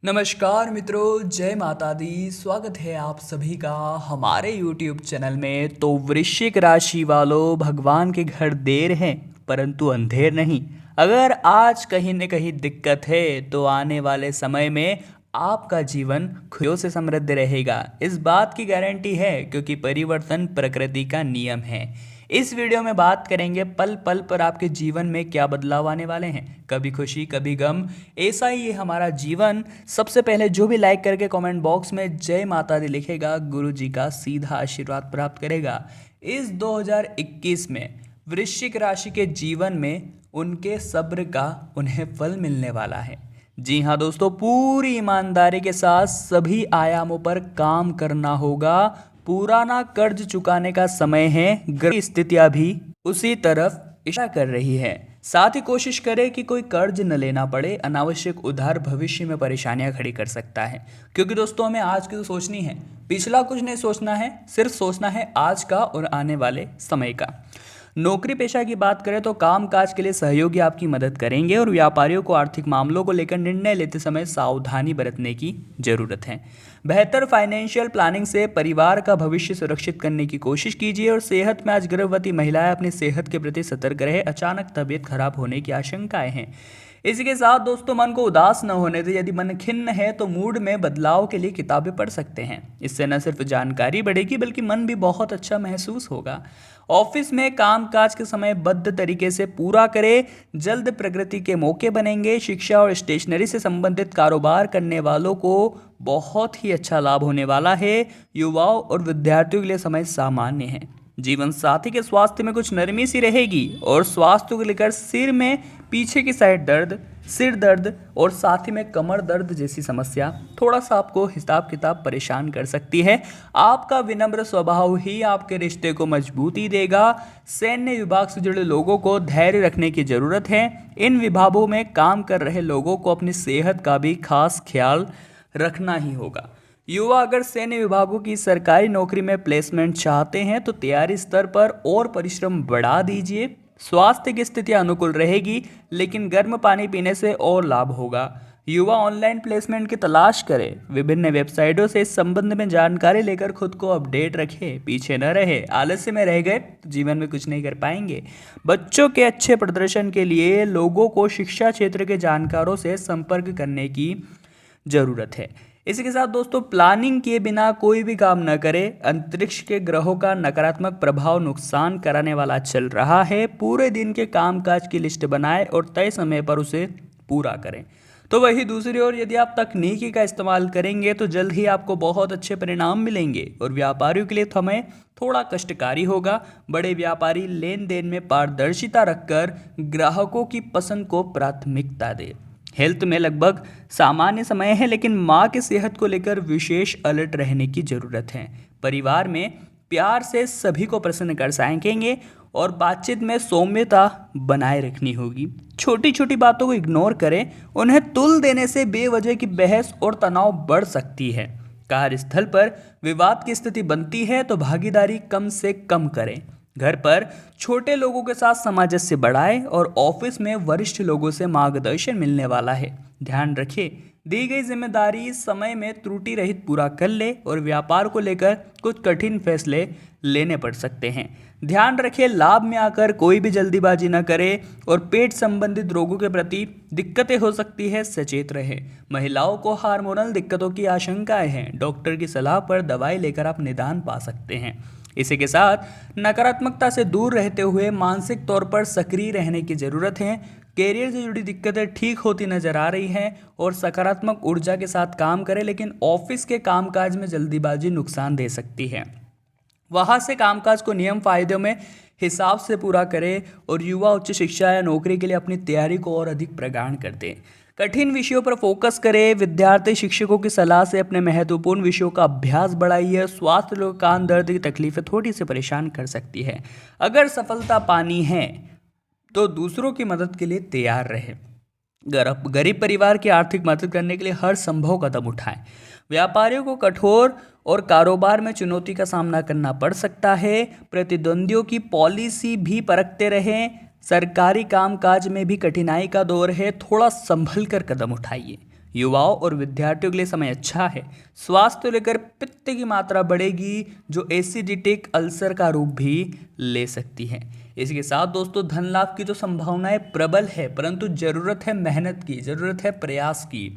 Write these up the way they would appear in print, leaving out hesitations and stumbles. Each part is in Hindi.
नमस्कार मित्रों, जय माता दी। स्वागत है आप सभी का हमारे YouTube चैनल में। तो वृश्चिक राशि वालों, भगवान के घर देर है परंतु अंधेर नहीं। अगर आज कहीं न कहीं दिक्कत है तो आने वाले समय में आपका जीवन खुशियों से समृद्ध रहेगा। इस बात की गारंटी है क्योंकि परिवर्तन प्रकृति का नियम है। इस वीडियो में बात करेंगे पल पल पर आपके जीवन में क्या बदलाव आने वाले हैं, कभी खुशी कभी गम, ऐसा ही है हमारा जीवन। सबसे पहले जो भी लाइक करके कमेंट बॉक्स में जय माता दी लिखेगा, गुरु जी का सीधा आशीर्वाद प्राप्त करेगा। इस 2021 में वृश्चिक राशि के जीवन में उनके सब्र का उन्हें फल मिलने वाला है। जी हाँ दोस्तों, पूरी ईमानदारी के साथ सभी आयामों पर काम करना होगा। पुराना कर्ज चुकाने का समय है। ग्रह की स्थितियां भी उसी तरफ इशारा कर रही है। साथ ही कोशिश करें कि कोई कर्ज न लेना पड़े। अनावश्यक उधार भविष्य में परेशानियां खड़ी कर सकता है, क्योंकि दोस्तों हमें आज की तो सोचनी है, पिछला कुछ नहीं सोचना है, सिर्फ सोचना है आज का और आने वाले समय का। नौकरी पेशा की बात करें तो काम काज के लिए सहयोगी आपकी मदद करेंगे और व्यापारियों को आर्थिक मामलों को लेकर निर्णय लेते समय सावधानी बरतने की जरूरत है। बेहतर फाइनेंशियल प्लानिंग से परिवार का भविष्य सुरक्षित करने की कोशिश कीजिए। और सेहत में आज गर्भवती महिलाएं अपनी सेहत के प्रति सतर्क रहे। अचानक तबीयत खराब होने की आशंकाएं हैं। इसी के साथ दोस्तों मन को उदास न होने दें। यदि मन खिन्न है तो मूड में बदलाव के लिए किताबें पढ़ सकते हैं। इससे न सिर्फ जानकारी बढ़ेगी बल्कि मन भी बहुत अच्छा महसूस होगा। ऑफिस में कामकाज के समय बद्ध तरीके से पूरा करें। जल्द प्रगति के मौके बनेंगे। शिक्षा और स्टेशनरी से संबंधित कारोबार करने वालों को बहुत ही अच्छा लाभ होने वाला है। युवाओं और विद्यार्थियों के लिए समय सामान्य है। जीवन साथी के स्वास्थ्य में कुछ नरमी सी रहेगी और स्वास्थ्य को लेकर सिर में पीछे की साइड दर्द, सिर दर्द और साथ ही में कमर दर्द जैसी समस्या थोड़ा सा आपको हिसाब किताब परेशान कर सकती है। आपका विनम्र स्वभाव ही आपके रिश्ते को मजबूती देगा। सैन्य विभाग से जुड़े लोगों को धैर्य रखने की जरूरत है। इन विभागों में काम कर रहे लोगों को अपनी सेहत का भी खास ख्याल रखना ही होगा। युवा अगर सैन्य विभागों की सरकारी नौकरी में प्लेसमेंट चाहते हैं तो तैयारी स्तर पर और परिश्रम बढ़ा दीजिए। स्वास्थ्य की स्थिति अनुकूल रहेगी, लेकिन गर्म पानी पीने से और लाभ होगा। युवा ऑनलाइन प्लेसमेंट की तलाश करें। विभिन्न वेबसाइटों से इस संबंध में जानकारी लेकर खुद को अपडेट रखें। पीछे न रहे। आलस्य में रह गए तो जीवन में कुछ नहीं कर पाएंगे। बच्चों के अच्छे प्रदर्शन के लिए लोगों को शिक्षा क्षेत्र के जानकारों से संपर्क करने की जरूरत है। इसी के साथ दोस्तों प्लानिंग किए बिना कोई भी काम न करें। अंतरिक्ष के ग्रहों का नकारात्मक प्रभाव नुकसान कराने वाला चल रहा है। पूरे दिन के कामकाज की लिस्ट बनाएं और तय समय पर उसे पूरा करें। तो वही दूसरी ओर यदि आप तकनीकी का इस्तेमाल करेंगे तो जल्द ही आपको बहुत अच्छे परिणाम मिलेंगे। और व्यापारियों के लिए समय थोड़ा कष्टकारी होगा। बड़े व्यापारी लेन देन में पारदर्शिता रखकर ग्राहकों की पसंद को प्राथमिकता दें। हेल्थ में लगभग सामान्य समय है, लेकिन माँ की सेहत को लेकर विशेष अलर्ट रहने की जरूरत है। परिवार में प्यार से सभी को प्रसन्न कर सकेंगे और बातचीत में सौम्यता बनाए रखनी होगी। छोटी छोटी बातों को इग्नोर करें। उन्हें तुल देने से बेवजह की बहस और तनाव बढ़ सकती है। कार्यस्थल पर विवाद की स्थिति बनती है तो भागीदारी कम से कम करें। घर पर छोटे लोगों के साथ सामंजस्य बढ़ाएं और ऑफिस में वरिष्ठ लोगों से मार्गदर्शन मिलने वाला है। ध्यान रखें, दी गई जिम्मेदारी समय में त्रुटि रहित पूरा कर ले और व्यापार को लेकर कुछ कठिन फैसले लेने पड़ सकते हैं। ध्यान रखें, लाभ में आकर कोई भी जल्दीबाजी न करे और पेट संबंधित रोगों के प्रति दिक्कतें हो सकती है, सचेत रहे। महिलाओं को हार्मोनल दिक्कतों की आशंकाएं हैं। डॉक्टर की सलाह पर दवाई लेकर आप निदान पा सकते हैं। इसी के साथ नकारात्मकता से दूर रहते हुए मानसिक तौर पर सक्रिय रहने की जरूरत है। कैरियर से जुड़ी दिक्कतें ठीक होती नजर आ रही हैं और सकारात्मक ऊर्जा के साथ काम करें, लेकिन ऑफिस के कामकाज में जल्दीबाजी नुकसान दे सकती है। वहां से कामकाज को नियम फायदों में हिसाब से पूरा करें और युवा उच्च शिक्षा या नौकरी के लिए अपनी तैयारी को और अधिक प्रगाढ़ कर दें। कठिन विषयों पर फोकस करें। विद्यार्थी शिक्षकों की सलाह से अपने महत्वपूर्ण विषयों का अभ्यास बढ़ाइए। स्वास्थ्य लोग कान दर्द की तकलीफें थोड़ी सी परेशान कर सकती है। अगर सफलता पानी है तो दूसरों की मदद के लिए तैयार रहे। गरीब परिवार की आर्थिक मदद करने के लिए हर संभव कदम उठाएं। व्यापारियों को कठोर और कारोबार में चुनौती का सामना करना पड़ सकता है। प्रतिद्वंदियों की पॉलिसी भी परखते रहें। सरकारी कामकाज में भी कठिनाई का दौर है, थोड़ा संभल कर कदम उठाइए। युवाओं और विद्यार्थियों के लिए समय अच्छा है। स्वास्थ्य को लेकर पित्त की मात्रा बढ़ेगी जो एसिडिटिक अल्सर का रूप भी ले सकती है। इसके साथ दोस्तों धन लाभ की तो संभावनाएं प्रबल है, परंतु जरूरत है मेहनत की, जरूरत है प्रयास की।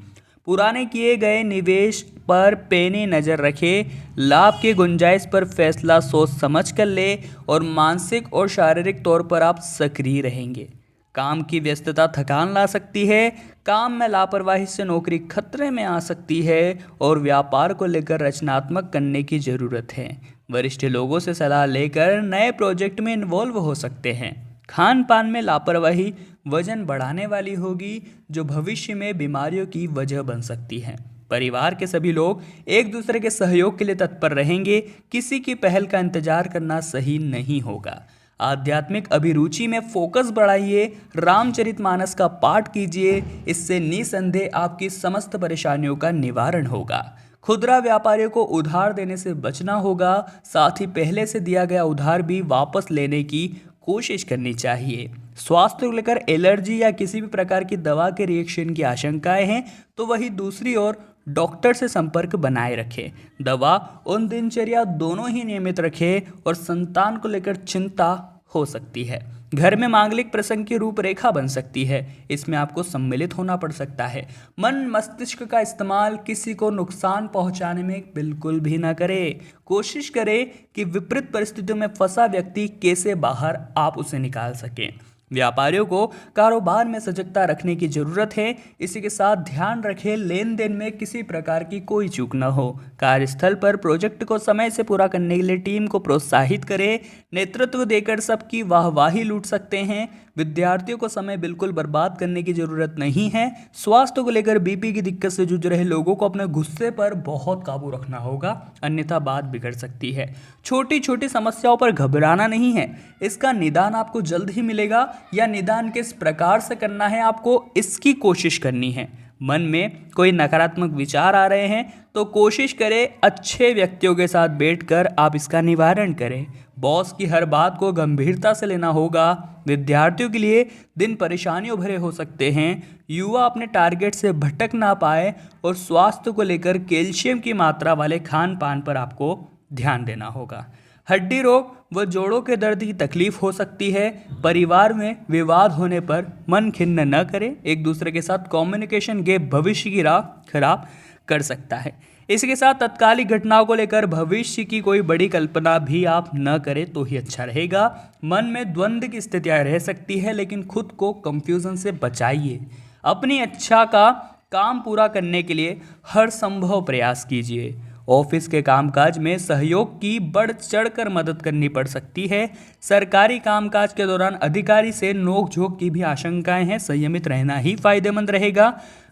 पुराने किए गए निवेश पर पैनी नज़र रखें, लाभ की गुंजाइश पर फैसला सोच समझ कर ले और मानसिक और शारीरिक तौर पर आप सक्रिय रहेंगे। काम की व्यस्तता थकान ला सकती है, काम में लापरवाही से नौकरी खतरे में आ सकती है और व्यापार को लेकर रचनात्मक करने की ज़रूरत है। वरिष्ठ लोगों से सलाह लेकर नए प्रोजेक्ट में इन्वॉल्व हो सकते हैं। खान पान में लापरवाही वजन बढ़ाने वाली होगी जो भविष्य में बीमारियों की वजह बन सकती है। परिवार के सभी लोग एक दूसरे के सहयोग के लिए तत्पर रहेंगे, किसी की पहल का इंतजार करना सही नहीं होगा। आध्यात्मिक अभिरुचि में फोकस बढ़ाइए, रामचरितमानस का पाठ कीजिए, इससे निसंदेह आपकी समस्त परेशानियों का निवारण होगा। खुदरा व्यापारियों को उधार देने से बचना होगा, साथ ही पहले से दिया गया उधार भी वापस लेने की कोशिश करनी चाहिए। स्वास्थ्य को लेकर एलर्जी या किसी भी प्रकार की दवा के रिएक्शन की आशंकाएं हैं तो वही दूसरी ओर डॉक्टर से संपर्क बनाए रखें। दवा और दिनचर्या दोनों ही नियमित रखें और संतान को लेकर चिंता हो सकती है। घर में मांगलिक प्रसंग की रूपरेखा बन सकती है, इसमें आपको सम्मिलित होना पड़ सकता है। मन मस्तिष्क का इस्तेमाल किसी को नुकसान पहुंचाने में बिल्कुल भी ना करें। कोशिश करें कि विपरीत परिस्थितियों में फंसा व्यक्ति कैसे बाहर आप उसे निकाल सकें। व्यापारियों को कारोबार में सजगता रखने की जरूरत है। इसी के साथ ध्यान रखें लेन देन में किसी प्रकार की कोई चूक न हो। कार्यस्थल पर प्रोजेक्ट को समय से पूरा करने के लिए टीम को प्रोत्साहित करें। नेतृत्व देकर सबकी वाहवाही लूट सकते हैं। विद्यार्थियों को समय बिल्कुल बर्बाद करने की जरूरत नहीं है। स्वास्थ्य को लेकर बीपी की दिक्कत से जूझ रहे लोगों को अपने गुस्से पर बहुत काबू रखना होगा, अन्यथा बात बिगड़ सकती है। छोटी छोटी समस्याओं पर घबराना नहीं है, इसका निदान आपको जल्द ही मिलेगा, या निदान किस प्रकार से करना है आपको इसकी कोशिश करनी है। मन में कोई नकारात्मक विचार आ रहे हैं तो कोशिश करें अच्छे व्यक्तियों के साथ बैठकर आप इसका निवारण करें। बॉस की हर बात को गंभीरता से लेना होगा। विद्यार्थियों के लिए दिन परेशानियों भरे हो सकते हैं। युवा अपने टारगेट से भटक ना पाए और स्वास्थ्य को लेकर कैल्शियम की मात्रा वाले खान पान पर आपको ध्यान देना होगा। हड्डी रोग व जोड़ों के दर्द की तकलीफ हो सकती है। परिवार में विवाद होने पर मन खिन्न न करें, एक दूसरे के साथ कम्युनिकेशन गैप भविष्य की राह खराब कर सकता है। इसके साथ तत्कालिक घटनाओं को लेकर भविष्य की कोई बड़ी कल्पना भी आप न करें तो ही अच्छा रहेगा। मन में द्वंद्व की स्थितियां रह सकती है, लेकिन खुद को कंफ्यूजन से बचाइए। अपनी इच्छा का काम पूरा करने के लिए हर संभव प्रयास कीजिए। ऑफिस के कामकाज में सहयोग की बढ़ चढ़कर मदद करनी पड़ सकती है। सरकारी कामकाज के दौरान अधिकारी से नोकझोंक की भी आशंकाएं हैं, संयमित रहना ही फायदेमंद रहेगा।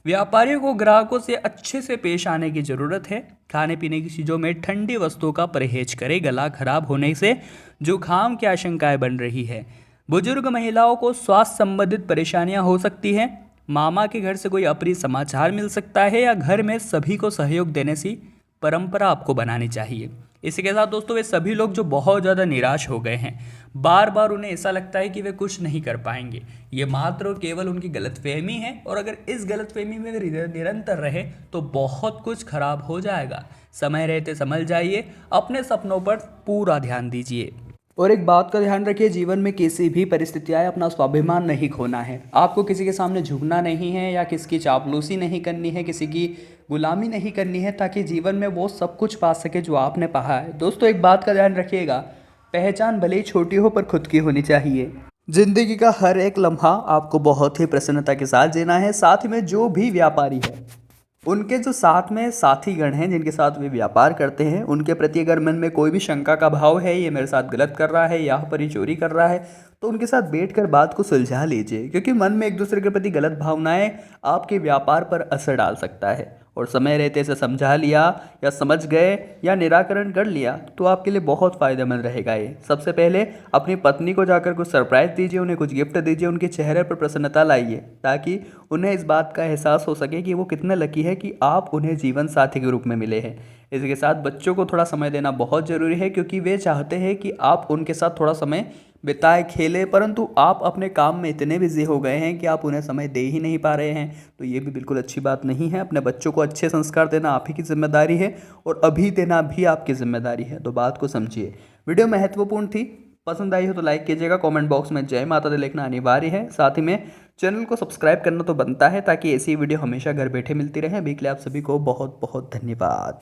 व्यापारियों को ग्राहकों से अच्छे से पेश आने की जरूरत है। खाने पीने की चीज़ों में ठंडी वस्तुओं का परहेज करें, गला खराब होने से जुकाम की आशंकाएं बन रही है। बुजुर्ग महिलाओं को स्वास्थ्य संबंधित परेशानियां हो सकती हैं। मामा के घर से कोई अप्रिय समाचार मिल सकता है, या घर में सभी को सहयोग देने से परंपरा आपको बनानी चाहिए। इसी के साथ दोस्तों वे सभी लोग जो बहुत ज़्यादा निराश हो गए हैं, बार बार उन्हें ऐसा लगता है कि वे कुछ नहीं कर पाएंगे, ये मात्र और केवल उनकी गलतफहमी है, और अगर इस गलतफहमी में वे निरंतर रहे तो बहुत कुछ खराब हो जाएगा। समय रहते समझ जाइए, अपने सपनों पर पूरा ध्यान दीजिए। और एक बात का ध्यान रखिए, जीवन में किसी भी परिस्थिति आए अपना स्वाभिमान नहीं खोना है। आपको किसी के सामने झुकना नहीं है, या किसी की चापलूसी नहीं करनी है, किसी की गुलामी नहीं करनी है, ताकि जीवन में वो सब कुछ पा सके जो आपने पाया है। दोस्तों एक बात का ध्यान रखिएगा, पहचान भले ही छोटी हो पर खुद की होनी चाहिए। जिंदगी का हर एक लम्हा आपको बहुत ही प्रसन्नता के साथ जीना है। साथ में जो भी व्यापारी है, उनके जो साथ में साथीगण हैं जिनके साथ वे व्यापार करते हैं, उनके प्रति अगर मन में कोई भी शंका का भाव है, ये मेरे साथ गलत कर रहा है, यहाँ पर ही चोरी कर रहा है, तो उनके साथ बैठकर बात को सुलझा लीजिए। क्योंकि मन में एक दूसरे के प्रति गलत भावनाएं आपके व्यापार पर असर डाल सकता है, और समय रहते इसे समझा लिया या समझ गए या निराकरण कर लिया तो आपके लिए बहुत फ़ायदेमंद रहेगा। ये सबसे पहले अपनी पत्नी को जाकर कुछ सरप्राइज़ दीजिए, उन्हें कुछ गिफ्ट दीजिए, उनके चेहरे पर प्रसन्नता लाइए, ताकि उन्हें इस बात का एहसास हो सके कि वो कितने लकी है कि आप उन्हें जीवन साथी के रूप में मिले हैं। इसके साथ बच्चों को थोड़ा समय देना बहुत ज़रूरी है, क्योंकि वे चाहते हैं कि आप उनके साथ थोड़ा समय बिताए खेले, परंतु आप अपने काम में इतने बिजी हो गए हैं कि आप उन्हें समय दे ही नहीं पा रहे हैं। तो ये भी बिल्कुल अच्छी बात नहीं है। अपने बच्चों को अच्छे संस्कार देना आप ही की जिम्मेदारी है और अभी देना भी आपकी जिम्मेदारी है। तो बात को समझिए। वीडियो महत्वपूर्ण थी, पसंद आई हो तो लाइक कीजिएगा। कमेंट बॉक्स में जय माता दी लिखना अनिवार्य है। साथ ही में चैनल को सब्सक्राइब करना तो बनता है, ताकि ऐसी वीडियो हमेशा घर बैठे मिलती रहे। अभी के लिए आप सभी को बहुत बहुत धन्यवाद।